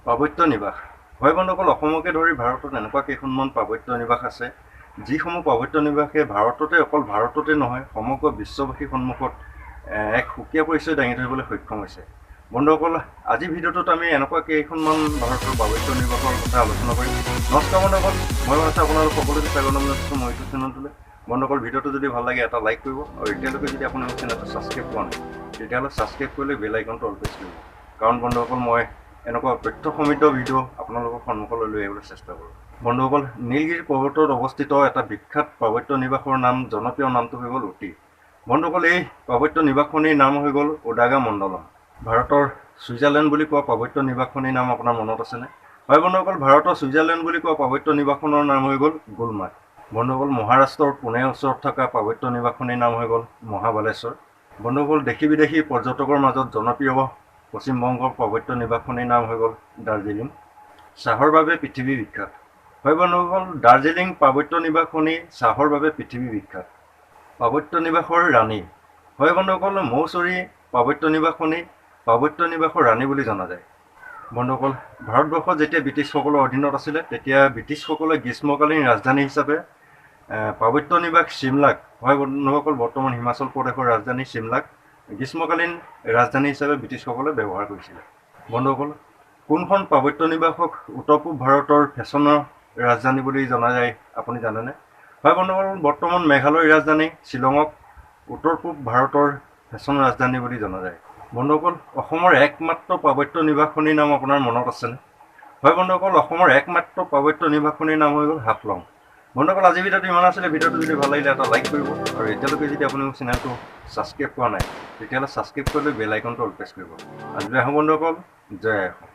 পাৰ্বত্য নিবাস হয় বন্ধুসকল, অসমকে ধৰি ভাৰতত এনেকুৱা কেইখনমান পাৰ্বত্য নিবাস আছে যিসমূহ পাৰ্বত্য নিবাসে অকল ভাৰততে নহয় সমগ্ৰ বিশ্ববাসীৰ সন্মুখত এক সুকীয়া পৰিচয় দাঙি ধৰিবলৈ সক্ষম হৈছে। বন্ধুসকল, আজি ভিডিঅ'টোত আমি এনেকুৱা কেইখনমান ভাৰতৰ পাৰ্বত্য নিবাসৰ কথা আলোচনা কৰিম। নমস্কাৰ বন্ধুসকল, মই আছোঁ আপোনালোক সকলোকে স্বাগতম জনাইছোঁ মোৰ ইউটিউব চেনেলটোলৈ। বন্ধুসকল, ভিডিঅ'টো যদি ভাল লাগে এটা লাইক কৰিব আৰু এতিয়ালৈকে যদি আপুনি মোৰ চেনেলটো ছাবস্ক্ৰাইব কৰা নাই তেতিয়াহ'লে ছাবস্ক্ৰাইব কৰিলে বেল আইকনটো অল প্ৰেছ কৰিব, কাৰণ বন্ধুসকল মই এনেকুৱা তথ্য সমৃদ্ধ ভিডিঅ' আপোনালোকৰ সন্মুখলৈ লৈ আহিবলৈ চেষ্টা কৰোঁ। বন্ধুসকল, নীলগিৰি পৰ্বতত অৱস্থিত এটা বিখ্যাত পাৰ্বত্য নিবাসৰ জনপ্ৰিয় নামটো হৈ গ'ল উটি। বন্ধুসকল, এই পাৰ্বত্য নিবাসখনিৰ নাম হৈ গ'ল ওডাগা মণ্ডলম। ভাৰতৰ ছুইজাৰলেণ্ড বুলি কোৱা পাৰ্বত্য নিবাসখনিৰ নাম আপোনাৰ মনত আছেনে? হয় বন্ধুসকল, ভাৰতৰ ছুইজাৰলেণ্ড বুলি কোৱা পাৰ্বত্য নিবাসখনৰ নাম হৈ গ'ল গুলমাৰ্গ। বন্ধুসকল, মহাৰাষ্ট্ৰৰ পুনেৰ ওচৰত থকা পাৰ্বত্য নিবাসখনিৰ নাম হৈ গ'ল মহাবালেশ্বৰ। বন্ধুসকল, দেশী বিদেশী পৰ্যটকৰ মাজত জনপ্ৰিয় পশ্চিমবংগৰ পাৰ্বত্য নিবাসখনিৰ নাম হৈ গ'ল দাৰ্জিলিং। চাহৰ বাবে পৃথিৱী বিখ্যাত। হয় বন্ধুসকল, দাৰ্জিলিং পাৰ্বত্য নিবাসখনি চাহৰ বাবে পৃথিৱী বিখ্যাত। পাৰ্বত্য নিবাসৰ ৰাণী হয় বন্ধুসকল, মৌচুৰী পাৰ্বত্য নিবাসখনি পাৰ্বত্য নিবাসৰ ৰাণী বুলি জনা যায়। বন্ধুসকল, ভাৰতবৰ্ষ যেতিয়া ব্ৰিটিছসকলৰ অধীনত আছিলে তেতিয়া ব্ৰিটিছসকলে গ্ৰীষ্মকালীন ৰাজধানী হিচাপে পাৰ্বত্য নিবাস চিমলাক, হয় বন্ধুসকল, বৰ্তমান হিমাচল প্ৰদেশৰ ৰাজধানী চিমলাক গ্ৰীষ্মকালীন ৰাজধানী হিচাপে ব্ৰিটিছসকলে ব্যৱহাৰ কৰিছিলে। বন্ধুসকল, কোনখন পাৰ্বত্য নিবাসক উত্তৰ পূব ভাৰতৰ ফেশ্বনৰ ৰাজধানী বুলি জনা যায় আপুনি জানেনে? হয় বন্ধুসকল, বৰ্তমান মেঘালয়ৰ ৰাজধানী শ্বিলঙক উত্তৰ পূব ভাৰতৰ ফেশ্বন ৰাজধানী বুলি জনা যায়। বন্ধুসকল, অসমৰ একমাত্ৰ পাৰ্বত্য নিবাসখনিৰ নাম আপোনাৰ মনত আছেনে? হয় বন্ধুসকল, অসমৰ একমাত্ৰ পাৰ্বত্য নিবাসখনিৰ নাম হৈ গ'ল হাফলং। বন্ধুসকল, আজি ভিডিঅ'টো ইমান আছিলে। ভিডিঅ'টো যদি ভাল লাগিলে এটা লাইক কৰিব আৰু এতিয়ালৈকে যদি আপুনি মোৰ চেনেলটো ছাবস্ক্ৰাইব কৰা নাই তেতিয়াহ'লে ছাবস্ক্ৰাইব কৰিলে বেল আইকনটো অল প্ৰেছ কৰিব। আজিলৈ আহোঁ বন্ধুসকল, জয় অসম।